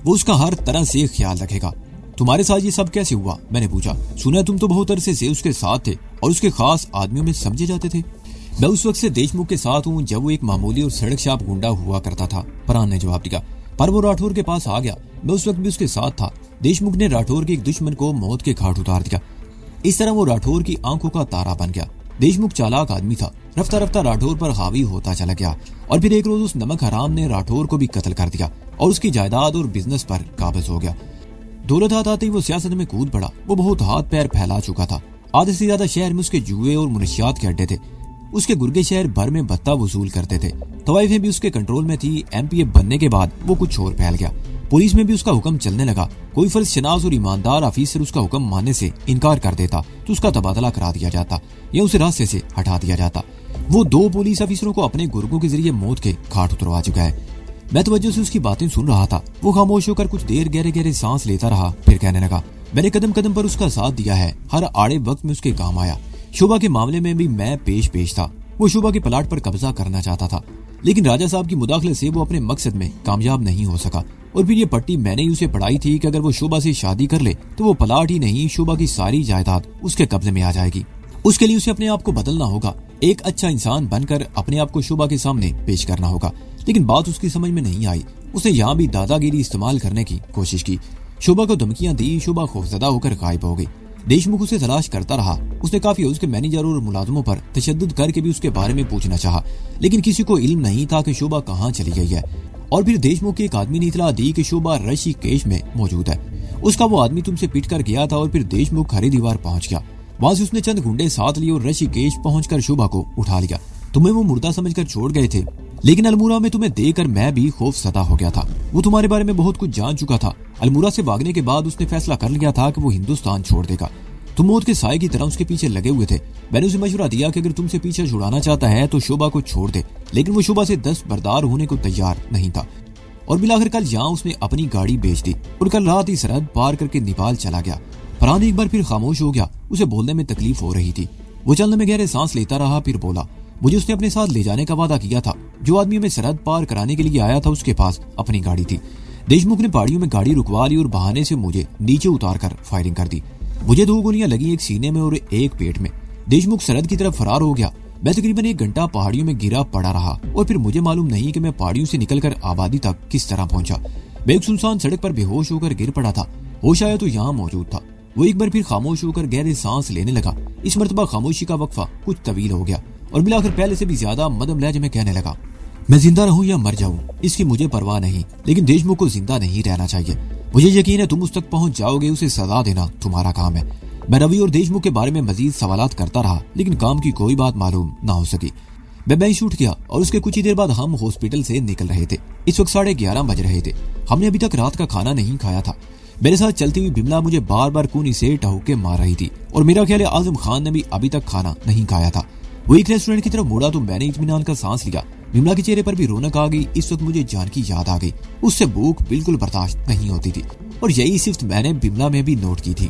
वो उसका हर तरह से ख्याल रखेगा। तुम्हारे साथ ये सब कैसे हुआ? मैंने पूछा। सुना तुम तो बहुत अरसे से उसके साथ थे और उसके खास आदमियों में समझे जाते थे। मैं उस वक्त से देशमुख के साथ हूँ जब वो एक मामूली और सड़क छाप गुंडा हुआ करता था, फरहान ने जवाब दिया। पर वो राठौर के पास आ गया, मैं उस वक्त भी उसके साथ था। देशमुख ने राठौर के एक दुश्मन को मौत के घाट उतार दिया। इस तरह वो राठौर की आंखों का तारा बन गया। देशमुख चालाक आदमी था, रफ्ता रफ्ता राठौर पर हावी होता चला गया और फिर एक रोज उस नमक हराम ने राठौर को भी कत्ल कर दिया और उसकी जायदाद और बिजनेस पर काबिज हो गया। दौलत हाथ आते ही वो सियासत में कूद पड़ा। वो बहुत हाथ पैर फैला चुका था। आधे से ज्यादा शहर में उसके जुए और मुनशियात के अड्डे थे। उसके गुर्गे शहर भर में भत्ता वसूल करते थे। तवाइफें भी उसके कंट्रोल में थी। एमपीए बनने के बाद वो कुछ और फैल गया। पुलिस में भी उसका हुक्म चलने लगा। कोई फर्ज शनास और ईमानदार ऑफिसर उसका हुक्म मानने से इनकार कर देता तो उसका तबादला करा दिया जाता या उसे रास्ते से हटा दिया जाता। वो 2 पुलिस ऑफिसरों को अपने गुर्गों के जरिए मौत के घाट उतरवा चुका है। मैं तवज्जो से उसकी बातें सुन रहा था। वो खामोश होकर कुछ देर गहरे गहरे सांस लेता रहा, फिर कहने लगा, मैंने कदम कदम पर उसका साथ दिया है, हर आड़े वक्त में उसके काम आया। शोभा के मामले में भी मैं पेश था। वो शोभा के प्लाट पर कब्जा करना चाहता था, लेकिन राजा साहब की मुदाखलत से वो अपने मकसद में कामयाब नहीं हो सका। और फिर ये पट्टी मैंने ही उसे पढ़ाई थी कि अगर वो शोभा से शादी कर ले तो वो प्लाट ही नहीं, शोभा की सारी जायदाद उसके कब्जे में आ जाएगी। उसके लिए उसे अपने आप को बदलना होगा, एक अच्छा इंसान बनकर अपने आप को शोभा के सामने पेश करना होगा। लेकिन बात उसकी समझ में नहीं आई। उसने यहाँ भी दादागिरी इस्तेमाल करने की कोशिश की। शोभा को धमकियां दी। शोभा खौफजदा होकर गायब हो गई। देशमुख उसे तलाश करता रहा। उसने काफी उसके मैनेजर और मुलाजमों पर तशद्दुद करके भी उसके बारे में पूछना चाहा, लेकिन किसी को इल्म नहीं था कि शोभा कहाँ चली गई है। और फिर देशमुख के एक आदमी ने इतला दी कि शोभा ऋषिकेश में मौजूद है। उसका वो आदमी तुमसे पिट कर गया था और फिर देशमुख हरी दीवार पहुंच गया। वहां से उसने चंद गुंडे साथ लिए और ऋषिकेश पहुंचकर शोभा को उठा लिया। तुम्हें वो मुर्दा समझकर छोड़ गए थे, लेकिन अल्मोड़ा में तुम्हें देखकर मैं भी खौफजदा हो गया था। वो तुम्हारे बारे में बहुत कुछ जान चुका था। अल्मोड़ा से भागने के बाद उसने फैसला कर लिया था कि वो हिंदुस्तान छोड़ देगा। तुम मौत के साए की तरह उसके पीछे लगे हुए थे। मैंने उसे मशवरा दिया कि अगर तुमसे पीछे छुड़ाना चाहता है तो शोभा को छोड़ दे, लेकिन वो शोभा से दस्तबरदार होने को तैयार नहीं था। और बिलाखिर कल यहाँ उसने अपनी गाड़ी बेच दी और कल रात ही सरहद पार करके नेपाल चला गया। फरहान एक बार फिर खामोश हो गया। उसे बोलने में तकलीफ हो रही थी। वो चलने में गहरे सांस लेता रहा, फिर बोला, मुझे उसने अपने साथ ले जाने का वादा किया था। जो आदमी में सरहद पार कराने के लिए आया था उसके पास अपनी गाड़ी थी। देशमुख ने पहाड़ियों में गाड़ी रुकवा ली और बहाने से मुझे नीचे उतार कर फायरिंग कर दी। मुझे 2 गोलियां लगी, एक सीने में और एक पेट में। देशमुख सरहद की तरफ फरार हो गया। मैं तकरीबन 1 घंटा पहाड़ियों में गिरा पड़ा रहा और फिर मुझे मालूम नहीं कि मैं पहाड़ियों से निकलकर आबादी तक किस तरह पहुंचा। मैं एक सुनसान सड़क पर बेहोश होकर गिर पड़ा था। होश आया तो यहाँ मौजूद था। वो एक बार फिर खामोश होकर गहरे सांस लेने लगा। इस मरतबा खामोशी का वक्फा कुछ तवील हो गया और मिलाकर पहले से भी ज्यादा मदम लहजे में कहने लगा, मैं जिंदा रहूं या मर जाऊं इसकी मुझे परवाह नहीं, लेकिन देशमुख को जिंदा नहीं रहना चाहिए। मुझे यकीन है तुम उस तक पहुंच जाओगे, उसे सजा देना तुम्हारा काम है। मैं रवि और देशमुख के बारे में मजीद सवालात करता रहा, लेकिन काम की कोई बात मालूम ना हो सकी। मैं बेंच उठ गया और उसके कुछ ही देर बाद हम हॉस्पिटल से निकल रहे थे। इस वक्त 11:30 बज रहे थे। हमने अभी तक रात का खाना नहीं खाया था। मेरे साथ चलती हुई बिमला मुझे बार बार कूनी से ठहुके मार रही थी और मेरा ख्याल है आजम खान ने भी अभी तक खाना नहीं खाया था। वो एक रेस्टोरेंट की तरफ मुड़ा तो मैंने इत्मीनान का सांस लिया। बिमला के चेहरे पर भी रौनक आ गई। इस वक्त मुझे जान की याद आ गई। उससे भूख बिल्कुल बर्दाश्त नहीं होती थी और यही सिफ्त मैंने बिमला में भी नोट की थी।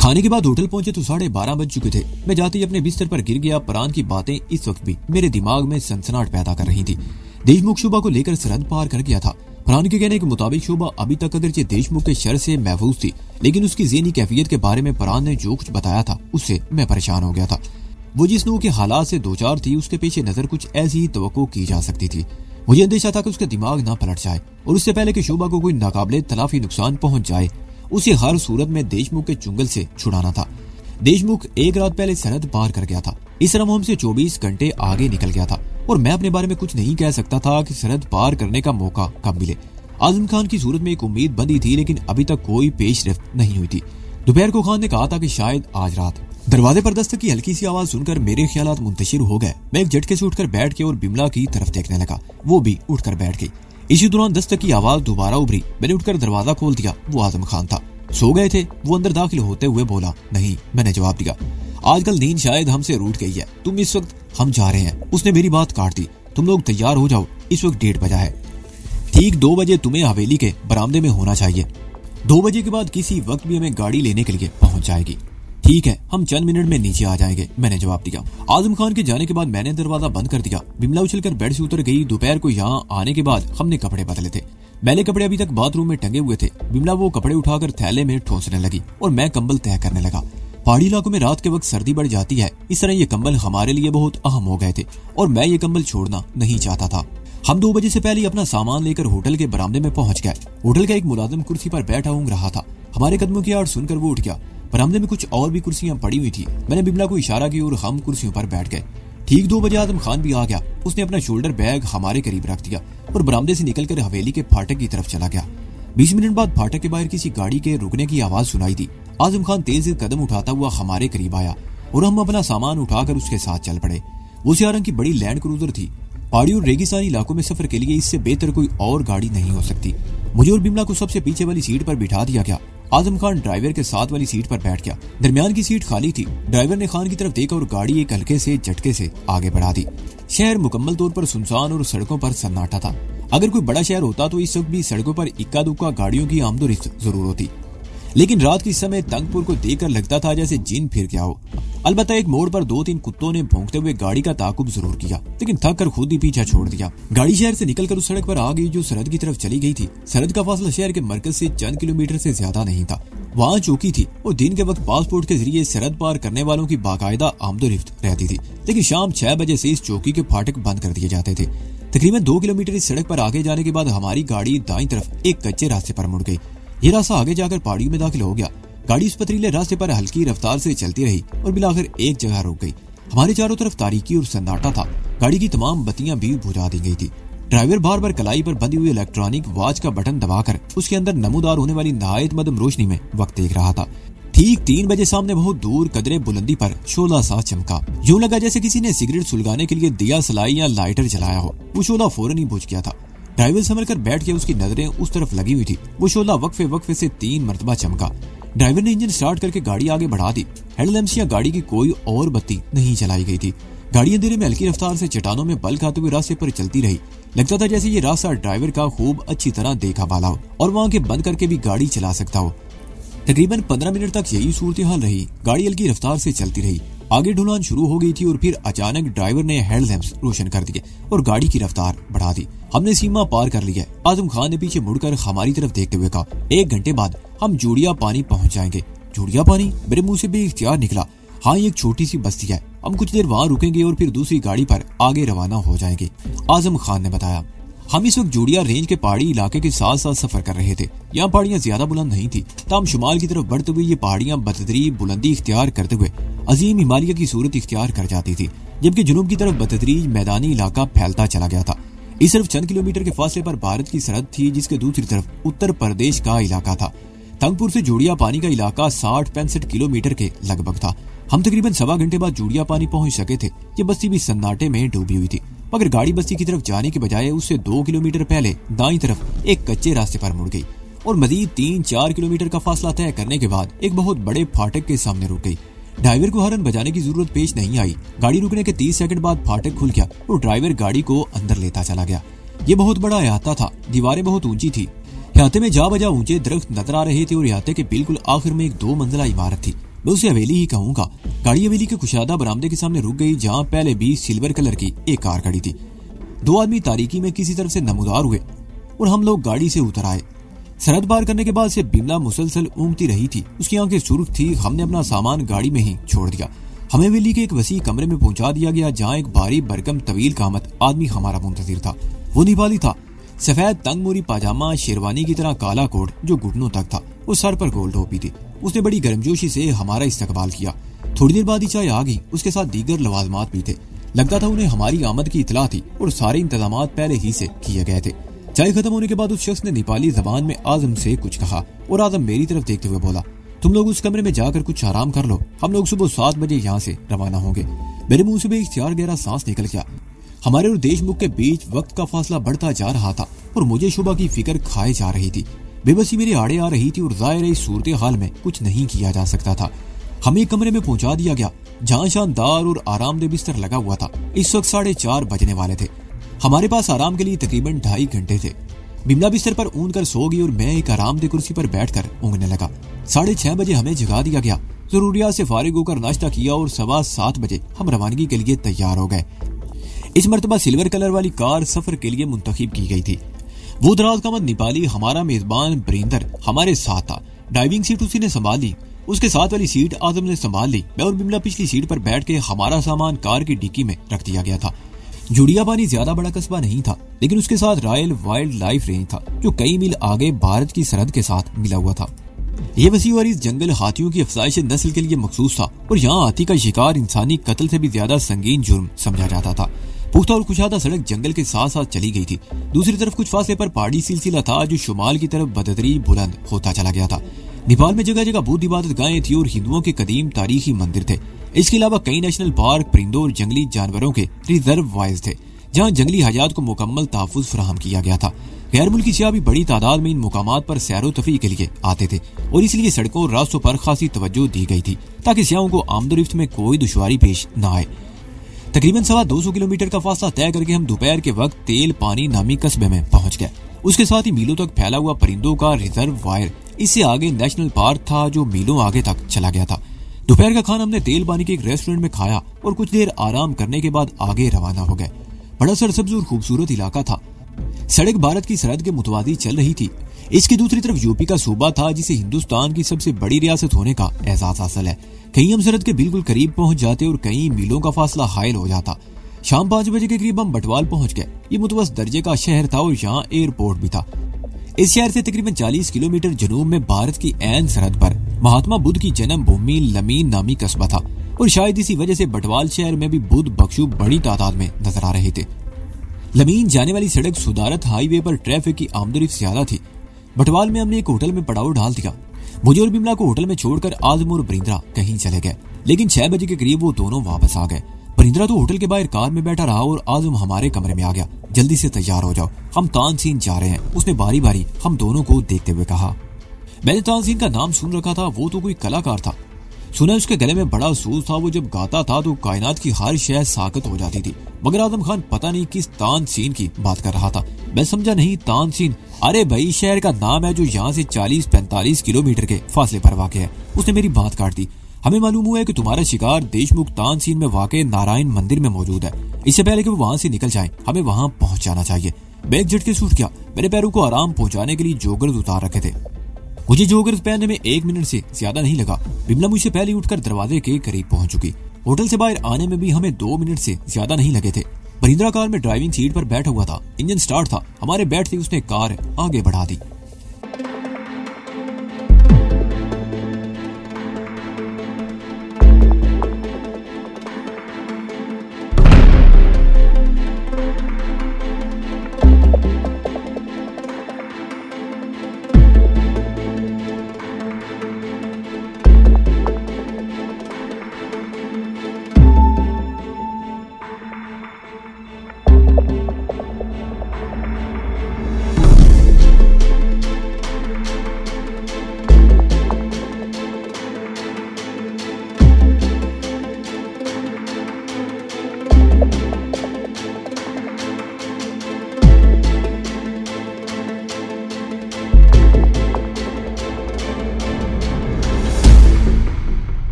खाने के बाद होटल पहुंचे तो 12:30 बज चुके थे। मैं जाते ही अपने बिस्तर पर गिर गया। फरहान की बातें इस वक्त भी मेरे दिमाग में सनसनाहट पैदा कर रही थी। देशमुख शोभा को लेकर सरहद पार कर गया था। फरहान के कहने के मुताबिक शोभा अभी तक अगरचे देशमुख के शर से महफूज थी, लेकिन उसकी ज़हनी कैफियत के बारे में फरहान ने जो कुछ बताया था उससे मैं परेशान हो गया था। वो जिस नूह के हालात से 2-4 थी, उसके पीछे नजर कुछ ऐसी ही तवक्को की जा सकती थी। मुझे अंदेशा था कि उसका दिमाग ना पलट जाए और उससे पहले कि शोभा को कोई नाकाबिले तलाफी नुकसान पहुंच जाए उसे हर सूरत में देशमुख के चुंगल से छुड़ाना था। देशमुख एक रात पहले सरहद पार कर गया था। इस तरह वो हमसे 24 घंटे आगे निकल गया था और मैं अपने बारे में कुछ नहीं कह सकता था कि सरहद पार करने का मौका कब मिले। आजम खान की सूरत में एक उम्मीद बंधी थी, लेकिन अभी तक कोई पेशरफ्त नहीं हुई थी। दोपहर को खान ने कहा था कि शायद आज रात। दरवाजे पर दस्तक की हल्की सी आवाज सुनकर मेरे ख्यालात मुंतशिर हो गए। मैं एक झटके से उठकर बैठ के और बिमला की तरफ देखने लगा। वो भी उठकर बैठ गई। इसी दौरान दस्तक की आवाज दोबारा उभरी। मैंने उठकर दरवाजा खोल दिया। वो आजम खान था। सो गए थे? वो अंदर दाखिल होते हुए बोला। नहीं, मैंने जवाब दिया। आजकल नींद शायद हमसे रूठ गई है। तुम इस वक्त हम जा रहे हैं। उसने मेरी बात काट दी। तुम लोग तैयार हो जाओ, इस वक्त 1:30 बजा है। ठीक 2 बजे तुम्हें हवेली के बरामदे में होना चाहिए। 2 बजे के बाद किसी वक्त भी हमें गाड़ी लेने के लिए पहुंच जाएगी। ठीक है, हम चंद मिनट में नीचे आ जाएंगे, मैंने जवाब दिया। आजम खान के जाने के बाद मैंने दरवाजा बंद कर दिया। बिमला उछलकर बेड से उतर गई। दोपहर को यहाँ आने के बाद हमने कपड़े बदले थे। मैले कपड़े अभी तक बाथरूम में टंगे हुए थे। बिमला वो कपड़े उठाकर थैले में ठोंसने लगी और मैं कंबल तय करने लगा। पहाड़ी इलाकों में रात के वक्त सर्दी बढ़ जाती है, इस तरह ये कंबल हमारे लिए बहुत अहम हो गए थे और मैं ये कंबल छोड़ना नहीं चाहता था। हम 2 बजे से पहले ही अपना सामान लेकर होटल के बरामदे में पहुंच गए। होटल का एक मुलाजिम कुर्सी पर बैठा ऊँग रहा था। हमारे कदमों की आवाज सुनकर वो उठ गया। बरामदे में कुछ और भी कुर्सियां पड़ी हुई थी। मैंने बिमला को इशारा किया और हम कुर्सियों पर बैठ गए। ठीक 2 बजे आजम खान भी आ गया। उसने अपना शोल्डर बैग हमारे करीब रख दिया और बरामदे से निकलकर हवेली के फाटक की तरफ चला गया। 20 मिनट बाद फाटक के बाहर किसी गाड़ी के रुकने की आवाज सुनाई दी। आजम खान तेज कदम उठाता हुआ हमारे करीब आया और हम अपना सामान उठाकर उसके साथ चल पड़े। वो सियाह रंग की बड़ी लैंड क्रूजर थी। पहाड़ी और रेगिस्तानी इलाकों में सफर के लिए इससे बेहतर कोई और गाड़ी नहीं हो सकती। मुझे और बिमला को सबसे पीछे वाली सीट पर बिठा दिया गया। आजम खान ड्राइवर के साथ वाली सीट पर बैठ गया। दरमियान की सीट खाली थी। ड्राइवर ने खान की तरफ देखा और गाड़ी एक हल्के से झटके से आगे बढ़ा दी। शहर मुकम्मल तौर पर सुनसान और सड़कों पर सन्नाटा था। अगर कोई बड़ा शहर होता तो इस वक्त भी सड़कों पर इक्का दुक्का गाड़ियों की आमदोरफ्त जरूर होती, लेकिन रात के समय तंगपुर को देखकर लगता था जैसे जिन फिर गया हो। अलबत्ता एक मोड़ पर 2-3 कुत्तों ने भौंकते हुए गाड़ी का ताकुब जरूर किया, लेकिन थक कर खुद ही पीछा छोड़ दिया। गाड़ी शहर से निकलकर उस सड़क पर आ गई जो सरहद की तरफ चली गई थी। सरहद का फासला शहर के मरकज से चंद किलोमीटर से ज्यादा नहीं था। वहाँ चौकी थी और दिन के वक्त पासपोर्ट के जरिए सरहद पार करने वालों की बाकायदा आमदोरफ्त रहती थी, लेकिन शाम 6 बजे से इस चौकी के फाटक बंद कर दिए जाते थे। तकरीबन 2 किलोमीटर इस सड़क पर आगे जाने के बाद हमारी गाड़ी दाईं तरफ एक कच्चे रास्ते पर मुड़ गई। ये रास्ता आगे जाकर पहाड़ियों में दाखिल हो गया। गाड़ी इस पथरीले रास्ते पर हल्की रफ्तार से चलती रही और बिलाखिर एक जगह रुक गई। हमारे चारों तरफ तारीकी और सन्नाटा था। गाड़ी की तमाम बत्तियां भी बुझा दी गई थी। ड्राइवर बार बार कलाई पर बंधी हुई इलेक्ट्रॉनिक वॉच का बटन दबाकर उसके अंदर नमूदार होने वाली नहायत मदम रोशनी में वक्त देख रहा था। ठीक 3 बजे सामने बहुत दूर कदरे बुलंदी पर शोला सा चमका। यूं लगा जैसे किसी ने सिगरेट सुलगाने के लिए दिया सलाई या लाइटर जलाया हो। वो शोला फौरन ही बुझ गया था। ड्राइवर संभल कर बैठ गया। उसकी नजरें उस तरफ लगी हुई थी। वो शोला वक्फे वक्फे से 3 मरतबा चमका। ड्राइवर ने इंजन स्टार्ट करके गाड़ी आगे बढ़ा दी। हेडलैम्प्स या गाड़ी की कोई और बत्ती नहीं चलाई गई थी। गाड़ी अंधेरे में हल्की रफ्तार से चट्टानों में बल खाते हुए रास्ते पर चलती रही। लगता था जैसे ये रास्ता ड्राइवर का खूब अच्छी तरह देखा भाला हो और वहाँ के बंद करके भी गाड़ी चला सकता हो। तकरीबन 15 मिनट तक यही सूरत हाल रही। गाड़ी हल्की रफ्तार से चलती रही। आगे ढुलान शुरू हो गई थी और फिर अचानक ड्राइवर ने हेडलैम्प्स रोशन कर दिए और गाड़ी की रफ्तार बढ़ा दी। हमने सीमा पार कर लिया। आजम खान ने पीछे मुड़कर हमारी तरफ देखते हुए कहा, 1 घंटे बाद हम जूड़िया पानी पहुंच जाएंगे। जूड़िया पानी? मेरे मुंह से भी इख्तियार निकला। हाँ, ये एक छोटी सी बस्ती है। हम कुछ देर वहाँ रुकेंगे और फिर दूसरी गाड़ी पर आगे रवाना हो जाएंगे, आजम खान ने बताया। हम इस वक्त जूड़िया रेंज के पहाड़ी इलाके के साथ साथ सफर कर रहे थे। यहाँ पहाड़ियाँ ज्यादा बुलंद नहीं थी, ताम शुमाल की तरफ बढ़ते हुए ये पहाड़ियाँ बतदरीज बुलंदी इख्तियार करते हुए अजीम हिमालय की सूरत इख्तियार कर जाती थी, जबकि जुनूब की तरफ बतदरीज मैदानी इलाका फैलता चला गया था। इस तरफ चंद किलोमीटर के फासले पर भारत की सरहद थी, जिसके दूसरी तरफ उत्तर प्रदेश का इलाका था। तंगपुर से जूड़िया पानी का इलाका 60-65 किलोमीटर के लगभग था। हम तकरीबन 1.25 घंटे बाद जूड़िया पानी पहुंच सके थे। ये बस्ती भी सन्नाटे में डूबी हुई थी, मगर गाड़ी बस्ती की तरफ जाने के बजाय उससे 2 किलोमीटर पहले दाईं तरफ एक कच्चे रास्ते पर मुड़ गई और मजीद 3-4 किलोमीटर का फासला तय करने के बाद एक बहुत बड़े फाटक के सामने रुक गई। ड्राइवर को हॉर्न बजाने की जरूरत पेश नहीं आई। गाड़ी रुकने के 30 सेकंड बाद फाटक खुल गया और ड्राइवर गाड़ी को अंदर लेता चला गया। ये बहुत बड़ा अहाता था। दीवारें बहुत ऊंची थी। अहाते में जा बजा ऊंचे दरख्त नजर आ रहे थे और अहाते के बिल्कुल आखिर में एक 2 मंजिला इमारत थी। मैं उसे हवेली ही कहूंगा। गाड़ी हवेली के कुशादा बरामदे के सामने रुक गई, जहाँ पहले भी सिल्वर कलर की एक कार खड़ी थी। 2 आदमी तारीकी में किसी तरफ से नमूदार हुए और हम लोग गाड़ी से उतर आए। सरहद पार करने के बाद से बिमला मुसलसल ऊँगती रही थी। उसकी आंखें सुर्ख थी। हमने अपना सामान गाड़ी में ही छोड़ दिया। हमें हवेली के एक वसी कमरे में पहुंचा दिया गया, जहाँ एक भारी भरकम तवील कामत आदमी हमारा मुंतजिर था। वो नेपाली था। सफेद तंगमोरी पाजामा, शेरवानी की तरह काला कोट जो घुटनों तक था, वो सर पर गोल टोपी थी। उसने बड़ी गर्मजोशी से हमारा इस्तकबाल किया। थोड़ी देर बाद ही चाय आ गई। उसके साथ दीगर लवाजमात भी थे। लगता था उन्हें हमारी आमद की इतला थी और सारे इंतजामात पहले ही से किए गए थे। चाय खत्म होने के बाद उस शख्स ने नेपाली जबान में आजम से कुछ कहा और आजम मेरी तरफ देखते हुए बोला, तुम लोग उस कमरे में जाकर कुछ आराम कर लो। हम लोग सुबह 7 बजे यहाँ से रवाना होंगे। मेरे मुंह से भी इख्तियार गहरा सांस निकल गया। हमारे और देशमुख के बीच वक्त का फासला बढ़ता जा रहा था और मुझे शुबा की फिक्र खाए जा रही थी। बेबसी मेरे आड़े आ रही थी और जाहिर इस सूरत हाल में कुछ नहीं किया जा सकता था। हमें एक कमरे में पहुंचा दिया गया, जहाँ शानदार और आरामदेह बिस्तर लगा हुआ था। इस वक्त 4:30 बजने वाले थे। हमारे पास आराम के लिए तकरीबन 2.5 घंटे थे। बिमला बिस्तर पर ऊन कर सो गई और मैं एक आरामदेह कुर्सी पर बैठकर ऊँघने लगा। 6:30 बजे हमें जगा दिया गया। जरूरियात से फारिग होकर नाश्ता किया और 7:15 बजे हम रवानगी के लिए तैयार हो गए। इस मर्तबा सिल्वर कलर वाली कार सफर के लिए मुंतखब की गई थी। वो दराज कामत नेपाली हमारा मेजबान बरिंदर हमारे साथ था। ड्राइविंग सीट उसी ने संभाल ली, उसके साथ वाली सीट आजम ने संभाल ली। मैं और बिमला पिछली सीट पर बैठ के हमारा सामान कार की डिक्की में रख दिया गया था। जुड़ियाबानी ज्यादा बड़ा कस्बा नहीं था, लेकिन उसके साथ रॉयल वाइल्ड लाइफ रेंज था जो कई मील आगे भारत की सरहद के साथ मिला हुआ था। ये वसी और इस जंगल हाथियों की अफजाइश नस्ल के लिए मखसूस था और यहाँ हाथी का शिकार इंसानी कत्ल से भी ज्यादा संगीन जुर्म समझा जाता था। पुख्ता और कुशादा सड़क जंगल के साथ साथ चली गई थी। दूसरी तरफ कुछ फासले पर पहाड़ी सिलसिला था जो शुमाल की तरफ बदतरी बुलंद होता चला गया था। नेपाल में जगह जगह बुद्ध इबादत गाहें थी और हिंदुओं के कदीम तारीखी मंदिर थे। इसके अलावा कई नेशनल पार्क, परिंदों और जंगली जानवरों के रिजर्व वाइज थे जहाँ जंगली हयात को मुकम्मल तहफ़्फ़ुज़ फराहम किया गया था। गैर मुल्की सियाह भी बड़ी तादाद में इन मुकामात पर सैरो तफरीह के लिए आते थे और इसलिए सड़कों और रास्तों पर खासी तवज्जो दी गई थी ताकि सियाहों को आमदोरफ्त में कोई दुश्वारी पेश न आए। तकरीबन 250 किलोमीटर का फासला तय करके हम दोपहर के वक्त तेल पानी नामी कस्बे में पहुंच गए। उसके साथ ही मीलों तक फैला हुआ परिंदों का रिजर्व वायर, इससे आगे नेशनल पार्क था जो मीलों आगे तक चला गया था। दोपहर का खाना हमने तेल पानी के एक रेस्टोरेंट में खाया और कुछ देर आराम करने के बाद आगे रवाना हो गए। बड़ा सरसब्ज और खूबसूरत इलाका था। सड़क भारत की सरहद के मुतवादी चल रही थी। इसकी दूसरी तरफ यूपी का सूबा था जिसे हिंदुस्तान की सबसे बड़ी रियासत होने का एहसास हासिल है। कहीं हम सरहद के बिल्कुल करीब पहुंच जाते और कई मीलों का फासला हायल हो जाता। शाम 5 बजे के करीब हम बटवाल पहुंच गए। ये मुतवस्सित दर्जे का शहर था और यहाँ एयरपोर्ट भी था। इस शहर से तकरीबन 40 किलोमीटर जनूब में भारत की ऐन सरहद पर महात्मा बुद्ध की जन्म भूमि लमीन नामी कस्बा था और शायद इसी वजह से बटवाल शहर में भी बुद्ध बख्शू बड़ी तादाद में नजर आ रहे थे। लमीन जाने वाली सड़क सुधारत हाईवे पर ट्रैफिक की आमदोरफ्त ज्यादा थी। बटवाल में हमने एक होटल में पड़ाव डाल दिया। मुझे और बिमला को होटल में छोड़कर आजम और बरिंदरा कहीं चले गए, लेकिन 6 बजे के करीब वो दोनों वापस आ गए। बरिंदरा तो होटल के बाहर कार में बैठा रहा और आजम हमारे कमरे में आ गया। जल्दी से तैयार हो जाओ, हम तानसीन जा रहे हैं, उसने बारी बारी हम दोनों को देखते हुए कहा। मैंने तानसीन का नाम सुन रखा था, वो तो कोई कलाकार था। सुना उसके गले में बड़ा सूज था, वो जब गाता था तो कायनात की हर शय साकत हो जाती थी। मगर आजम खान पता नहीं किस तानसीन की बात कर रहा था। मैं समझा नहीं। तानसीन? अरे भाई शहर का नाम है जो यहाँ से 40-45 किलोमीटर के फासले पर वाक़ है। उसने मेरी बात काट दी। हमें मालूम हुआ है कि तुम्हारा शिकार देशमुख तानसीन में वाक़ नारायण मंदिर में मौजूद है। इससे पहले कि वो वहां से निकल जाए हमें वहां पहुंच जाना चाहिए। मैं एक झटके से उठ गया। मेरे पैरों को आराम पहुंचाने के लिए जोगर्स उतार रखे थे। मुझे जोगर्स पहनने में 1 मिनट से ज्यादा नहीं लगा। बिमला मुझसे पहले उठकर दरवाजे के करीब पहुंच चुकी। होटल से बाहर आने में भी हमें 2 मिनट से ज्यादा नहीं लगे थे। बरिंदरा कार में ड्राइविंग सीट पर बैठा हुआ था। इंजन स्टार्ट था। हमारे बैठते उसने कार आगे बढ़ा दी।